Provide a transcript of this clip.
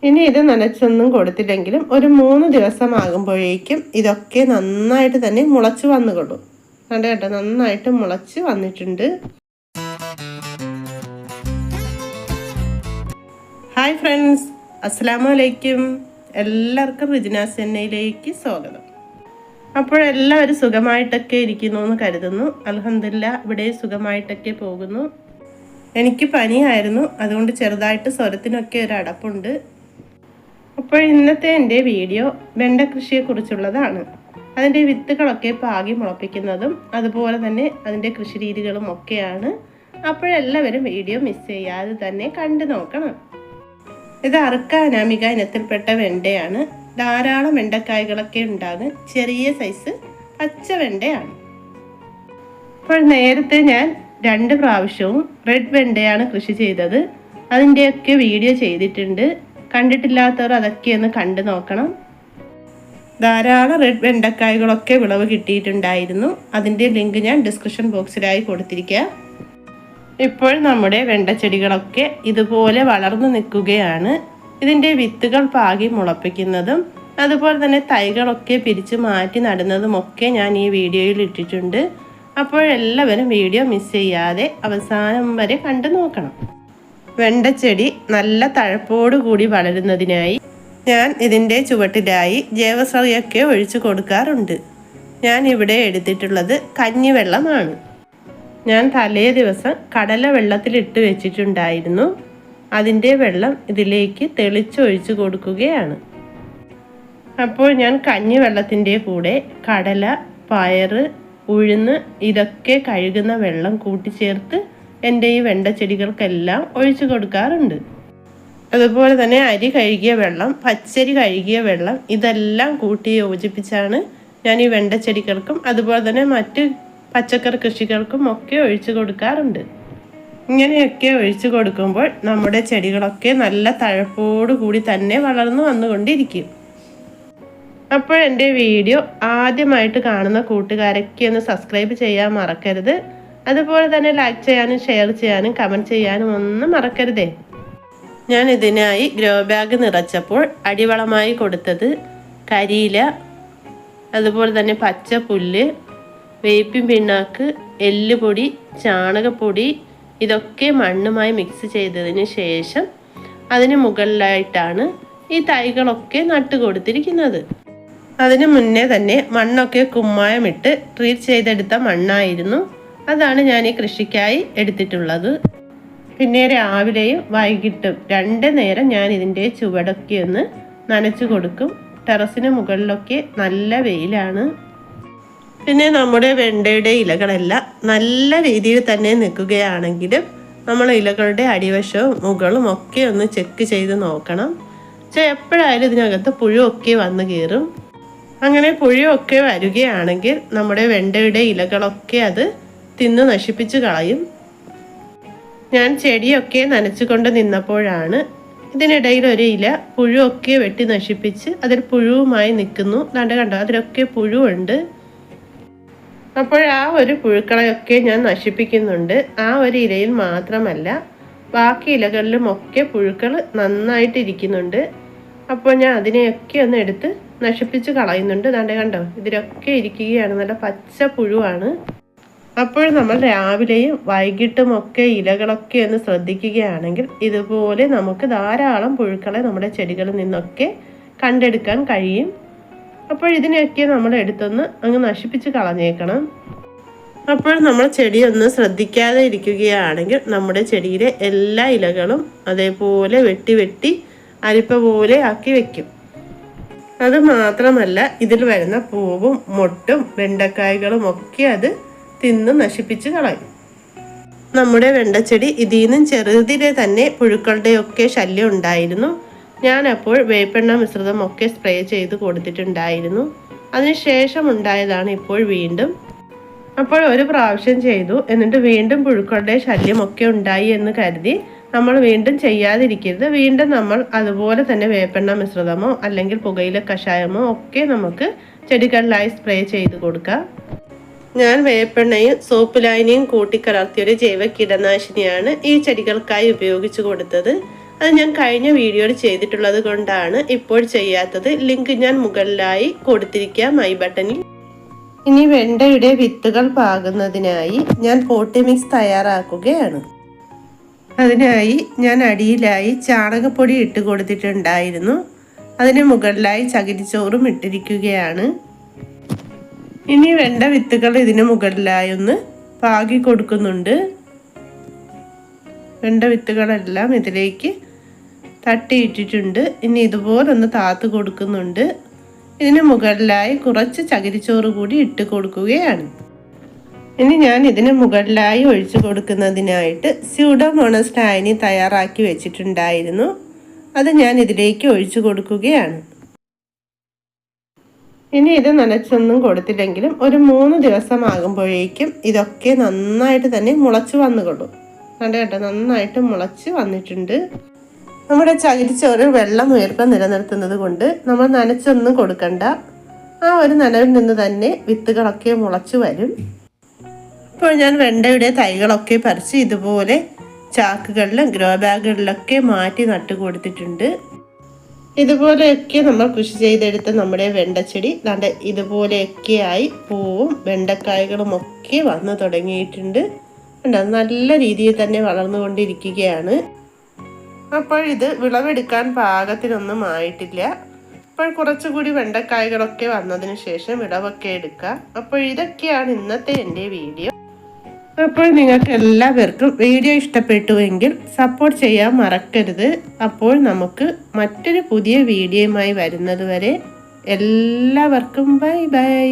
ഇനി ഇത് നനച്ചൊന്നും കൊടുത്തില്ലെങ്കിലും ഒരു 3 ദിവസമാകുമ്പോഴേക്കും ഇതൊക്കെ നന്നായിട്ട് തന്നെ മുളച്ച് വന്നുകൊള്ളും. കേട്ടോ, നന്നായിട്ട് മുളച്ച് വന്നിട്ടുണ്ട്. ഹായ് ഫ്രണ്ട്സ്, അസ്സലാമു അലൈക്കും. എല്ലാവർക്കും റിജ്നാസ് ചെന്നൈയിലേക്ക് സ്വാഗതം. അപ്പോഴെല്ലാവരും സുഖമായിട്ടൊക്കെ ഇരിക്കുന്നു എന്ന് കരുതുന്നു. അൽഹംദുലില്ലാ, ഇവിടെ സുഖമായിട്ടൊക്കെ പോകുന്നു. എനിക്ക് പനിയായിരുന്നു, അതുകൊണ്ട് ചെറുതായിട്ട് സ്വരത്തിനൊക്കെ ഒരു അടപ്പുണ്ട്. അപ്പോൾ ഇന്നത്തെ എൻ്റെ വീഡിയോ വെണ്ട കൃഷിയെക്കുറിച്ചുള്ളതാണ്. അതിൻ്റെ വിത്തുകളൊക്കെ പാകി മുളപ്പിക്കുന്നതും അതുപോലെ തന്നെ അതിൻ്റെ കൃഷി രീതികളും ഒക്കെയാണ്. അപ്പോഴെല്ലാവരും വീഡിയോ മിസ് ചെയ്യാതെ തന്നെ കണ്ടു നോക്കണം. ഇത് അർക്ക അനാമിക ഇനത്തിൽപ്പെട്ട വെണ്ടയാണ്. ധാരാളം വെണ്ടക്കായ്കളൊക്കെ ഉണ്ടാകും. ചെറിയ സൈസ് പച്ച വെണ്ടയാണ്. അപ്പോൾ നേരത്തെ ഞാൻ 2 പ്രാവശ്യവും റെഡ് വെണ്ടയാണ് കൃഷി ചെയ്തത്. അതിൻ്റെയൊക്കെ വീഡിയോ ചെയ്തിട്ടുണ്ട്. കണ്ടിട്ടില്ലാത്തവർ അതൊക്കെ ഒന്ന് കണ്ടു നോക്കണം. ധാരാളം റെഡ് വെണ്ടക്കായ്കളൊക്കെ വിളവ് കിട്ടിയിട്ടുണ്ടായിരുന്നു. അതിൻ്റെ ലിങ്ക് ഞാൻ ഡിസ്ക്രിപ്ഷൻ ബോക്സിലായി കൊടുത്തിരിക്കാം. ഇപ്പോൾ നമ്മുടെ വെണ്ടച്ചെടികളൊക്കെ ഇതുപോലെ വളർന്നു നിൽക്കുകയാണ്. ഇതിൻ്റെ വിത്തുകൾ പാകി മുളപ്പിക്കുന്നതും അതുപോലെ തന്നെ തൈകളൊക്കെ പിരിച്ച് മാറ്റി നടുന്നതുമൊക്കെ ഞാൻ ഈ വീഡിയോയിൽ ഇട്ടിട്ടുണ്ട്. അപ്പോഴെല്ലാവരും വീഡിയോ മിസ് ചെയ്യാതെ അവസാനം വരെ കണ്ടു നോക്കണം. വെണ്ടച്ചെടി നല്ല തഴപ്പോടു കൂടി വളരുന്നതിനായി ഞാൻ ഇതിൻ്റെ ചുവട്ടിലായി ജൈവസളമൊക്കെ ഒഴിച്ചു കൊടുക്കാറുണ്ട്. ഞാൻ ഇവിടെ എടുത്തിട്ടുള്ളത് കഞ്ഞിവെള്ളമാണ്. ഞാൻ തലേ ദിവസം കടല വെള്ളത്തിലിട്ട് വെച്ചിട്ടുണ്ടായിരുന്നു. അതിൻ്റെ വെള്ളം ഇതിലേക്ക് തെളിച്ചൊഴിച്ചു കൊടുക്കുകയാണ്. അപ്പോൾ ഞാൻ കഞ്ഞിവെള്ളത്തിൻ്റെ കൂടെ കടല, പയറ്, ഉഴുന്ന് ഇതൊക്കെ കഴുകുന്ന വെള്ളം കൂട്ടിച്ചേർത്ത് എൻ്റെ ഈ വെണ്ടച്ചെടികൾക്കെല്ലാം ഒഴിച്ചു കൊടുക്കാറുണ്ട്. അതുപോലെ തന്നെ അരി കഴുകിയ വെള്ളം, പച്ചരി കഴുകിയ വെള്ളം ഇതെല്ലാം കൂട്ടി യോജിപ്പിച്ചാണ് ഞാൻ ഈ വെണ്ടച്ചെടികൾക്കും അതുപോലെ തന്നെ മറ്റ് പച്ചക്കറി കൃഷികൾക്കും ഒക്കെ ഒഴിച്ചു കൊടുക്കാറുണ്ട്. ഇങ്ങനെയൊക്കെ ഒഴിച്ചു കൊടുക്കുമ്പോൾ നമ്മുടെ ചെടികളൊക്കെ നല്ല തഴപ്പോടു കൂടി തന്നെ വളർന്നു വന്നുകൊണ്ടിരിക്കും. അപ്പോൾ എൻ്റെ വീഡിയോ ആദ്യമായിട്ട് കാണുന്ന കൂട്ടുകാരൊക്കെ ഒന്ന് സബ്സ്ക്രൈബ് ചെയ്യാൻ മറക്കരുത്. അതുപോലെ തന്നെ ലൈക്ക് ചെയ്യാനും ഷെയർ ചെയ്യാനും കമൻറ്റ് ചെയ്യാനും ഒന്നും മറക്കരുതേ. ഞാൻ ഇതിനായി ഗ്രോ ബാഗ് നിറച്ചപ്പോൾ അടിവളമായി കൊടുത്തത് കരിയില, അതുപോലെ തന്നെ പച്ച പുല്ല്, വേപ്പിൻ പിണ്ണാക്ക്, എല്ലുപൊടി, ചാണകപ്പൊടി ഇതൊക്കെ മണ്ണുമായി മിക്സ് ചെയ്തതിന് ശേഷം അതിന് മുകളിലായിട്ടാണ് ഈ തൈകളൊക്കെ നട്ടു കൊടുത്തിരിക്കുന്നത്. അതിന് മുന്നേ തന്നെ മണ്ണൊക്കെ കുമ്മായമിട്ട് ട്രീറ്റ് ചെയ്തെടുത്ത മണ്ണായിരുന്നു. അതാണ് ഞാൻ ഈ കൃഷിക്കായി എടുത്തിട്ടുള്ളത്. പിന്നെ രാവിലെയും വൈകിട്ടും 2 നേരം ഞാൻ ഇതിൻ്റെ ചുവടൊക്കെ ഒന്ന് നനച്ചു കൊടുക്കും. ടെറസിന് മുകളിലൊക്കെ നല്ല വെയിലാണ്. പിന്നെ നമ്മുടെ വെണ്ടയുടെ ഇലകളെല്ലാം നല്ല രീതിയിൽ തന്നെ നിൽക്കുകയാണെങ്കിലും നമ്മൾ ഇലകളുടെ അടിവശവും മുകളും ഒക്കെ ഒന്ന് ചെക്ക് ചെയ്ത് നോക്കണം. എപ്പോഴായാലും ഇതിനകത്ത് പുഴുവൊക്കെ വന്ന് കയറും. അങ്ങനെ പുഴുവൊക്കെ വരികയാണെങ്കിൽ നമ്മുടെ വെണ്ടയുടെ ഇലകളൊക്കെ അത് തിന്ന് നശിപ്പിച്ച് കളയും. ഞാൻ ചെടിയൊക്കെ നനച്ചുകൊണ്ട് നിന്നപ്പോഴാണ് ഇതിനിടയിൽ ഒരു ഇല പുഴുവൊക്കെ വെട്ടി നശിപ്പിച്ച് അതിൽ പുഴുവുമായി നിൽക്കുന്നു. കണ്ടോ, അതിലൊക്കെ പുഴുവുണ്ട്. അപ്പോൾ ആ ഒരു പുഴുക്കളെയൊക്കെ ഞാൻ നശിപ്പിക്കുന്നുണ്ട്. ആ ഒരു ഇലയിൽ മാത്രമല്ല, ബാക്കി ഇലകളിലും ഒക്കെ പുഴുക്കൾ നന്നായിട്ട് ഇരിക്കുന്നുണ്ട്. അപ്പോൾ ഞാൻ അതിനെയൊക്കെ ഒന്ന് എടുത്ത് നശിപ്പിച്ച് കളയുന്നുണ്ട്. കണ്ടോ, ഇതിലൊക്കെ ഇരിക്കുകയാണ്, നല്ല പച്ച പുഴുവാണ്. അപ്പോൾ നമ്മൾ രാവിലെയും വൈകിട്ടും ഒക്കെ ഇലകളൊക്കെ ഒന്ന് ശ്രദ്ധിക്കുകയാണെങ്കിൽ ഇതുപോലെ നമുക്ക് ധാരാളം പുഴുക്കളെ നമ്മുടെ ചെടികളിൽ നിന്നൊക്കെ കണ്ടെടുക്കാൻ കഴിയും. അപ്പോൾ ഇതിനെയൊക്കെ നമ്മൾ എടുത്തൊന്ന് അങ്ങ് നശിപ്പിച്ച് കളഞ്ഞേക്കണം. അപ്പോൾ നമ്മൾ ചെടിയൊന്ന് ശ്രദ്ധിക്കാതെ ഇരിക്കുകയാണെങ്കിൽ നമ്മുടെ ചെടിയിലെ എല്ലാ ഇലകളും അതേപോലെ വെട്ടി അരിപ്പ പോലെ ആക്കി വെക്കും. അത് മാത്രമല്ല, ഇതിൽ വരുന്ന പൂവും മൊട്ടും വെണ്ടക്കായ്കളും ഒക്കെ അത് തിന്ന് നശിപ്പിച്ച് കളയും. നമ്മുടെ വെണ്ടച്ചെടി ഇതിൽ നിന്നും ചെറുതിലെ തന്നെ പുഴുക്കളുടെയൊക്കെ ശല്യം ഉണ്ടായിരുന്നു. ഞാനപ്പോൾ വേപ്പെണ്ണ മിശ്രിതമൊക്കെ സ്പ്രേ ചെയ്ത് കൊടുത്തിട്ടുണ്ടായിരുന്നു. അതിനുശേഷം ഉണ്ടായതാണ് ഇപ്പോൾ വീണ്ടും. അപ്പോൾ ഒരു പ്രാവശ്യം ചെയ്തു, എന്നിട്ട് വീണ്ടും പുഴുക്കളുടെ ശല്യമൊക്കെ ഉണ്ടായി എന്ന് കരുതി നമ്മൾ വീണ്ടും ചെയ്യാതിരിക്കരുത്. വീണ്ടും നമ്മൾ അതുപോലെ തന്നെ വേപ്പെണ്ണ മിശ്രിതമോ അല്ലെങ്കിൽ പുകയില കഷായമോ ഒക്കെ നമുക്ക് ചെടികളിലായി സ്പ്രേ ചെയ്ത് കൊടുക്കാം. ഞാൻ വേപ്പെണ്ണയും സോപ്പ് ലായനിയും കൂട്ടിക്കലർത്തിയൊരു ജൈവ കീടനാശിനിയാണ് ഈ ചെടികൾക്കായി ഉപയോഗിച്ചു കൊടുത്തത്. അത് ഞാൻ കഴിഞ്ഞ വീഡിയോയിൽ ചെയ്തിട്ടുള്ളത് കൊണ്ടാണ് ഇപ്പോൾ ചെയ്യാത്തത്. ലിങ്ക് ഞാൻ മുകളിലായി കൊടുത്തിരിക്കാം ഐ ബട്ടണിൽ. ഇനി വെണ്ടയുടെ വിത്തുകൾ പാകുന്നതിനായി ഞാൻ പോട്ടി മിക്സ് തയ്യാറാക്കുകയാണ്. അതിനായി ഞാൻ അടിയിലായി ചാണകപ്പൊടി ഇട്ട് കൊടുത്തിട്ടുണ്ടായിരുന്നു. അതിന് മുകളിലായി ചകിരിച്ചോറും ഇട്ടിരിക്കുകയാണ്. ഇനി വെണ്ട വിത്തുകൾ ഇതിന് മുകളിലായി ഒന്ന് പാകി കൊടുക്കുന്നുണ്ട്. വെണ്ട വിത്തുകളെല്ലാം ഇതിലേക്ക് തട്ടിയിട്ടിട്ടുണ്ട്. ഇനി ഇതുപോലൊന്ന് താത്ത് കൊടുക്കുന്നുണ്ട്. ഇതിന് മുകളിലായി കുറച്ച് ചകിരിച്ചോറ് കൂടി ഇട്ട് കൊടുക്കുകയാണ്. ഇനി ഞാൻ ഇതിന് മുകളിലായി ഒഴിച്ചു കൊടുക്കുന്നതിനായിട്ട് സ്യൂഡോമോണസ് ലായനി തയ്യാറാക്കി വെച്ചിട്ടുണ്ടായിരുന്നു. അത് ഞാൻ ഇതിലേക്ക് ഒഴിച്ചു കൊടുക്കുകയാണ്. ഇനി ഇത് നനച്ചൊന്നും കൊടുത്തില്ലെങ്കിലും ഒരു 3 ദിവസം ആകുമ്പോഴേക്കും ഇതൊക്കെ നന്നായിട്ട് തന്നെ മുളച്ച് വന്നുകൊള്ളും. കേട്ടോ, നന്നായിട്ട് മുളച്ച് വന്നിട്ടുണ്ട്. നമ്മുടെ ചകിരിച്ചോറ് വെള്ളം ഉയർപ്പം നിലനിർത്തുന്നത് കൊണ്ട് നമ്മൾ നനച്ചൊന്നും കൊടുക്കണ്ട. ആ ഒരു നനവിൽ നിന്ന് തന്നെ വിത്തുകളൊക്കെ മുളച്ചു വരും. ഇപ്പോൾ ഞാൻ വെണ്ടയുടെ തൈകളൊക്കെ പറിച്ച് ഇതുപോലെ ചാക്കുകളിലും ഗ്രോ ബാഗുകളിലൊക്കെ മാറ്റി നട്ടു കൊടുത്തിട്ടുണ്ട്. ഇതുപോലെയൊക്കെ നമ്മൾ കൃഷി ചെയ്തെടുത്ത നമ്മുടെ വെണ്ടച്ചെടി ദാണ്ട് ഇതുപോലെയൊക്കെയായി പൂവും വെണ്ടക്കായകളും ഒക്കെ വന്നു തുടങ്ങിയിട്ടുണ്ട്. നല്ല രീതിയിൽ തന്നെ വളർന്നുകൊണ്ടിരിക്കുകയാണ്. അപ്പോൾ ഇത് വിളവെടുക്കാൻ പാകത്തിനൊന്നും ആയിട്ടില്ല. അപ്പോൾ കുറച്ചുകൂടി വെണ്ടക്കായകളൊക്കെ വന്നതിന് ശേഷം വിളവൊക്കെ എടുക്കാം. അപ്പോൾ ഇതൊക്കെയാണ് ഇന്നത്തെ എൻ്റെ വീഡിയോ. അപ്പോൾ നിങ്ങൾക്ക് എല്ലാവർക്കും വീഡിയോ ഇഷ്ടപ്പെട്ടുവെങ്കിൽ സപ്പോർട്ട് ചെയ്യാൻ മറക്കരുത്. അപ്പോൾ നമുക്ക് മറ്റൊരു പുതിയ വീഡിയോയുമായി വരുന്നത് വരെ എല്ലാവർക്കും ബൈ ബൈ.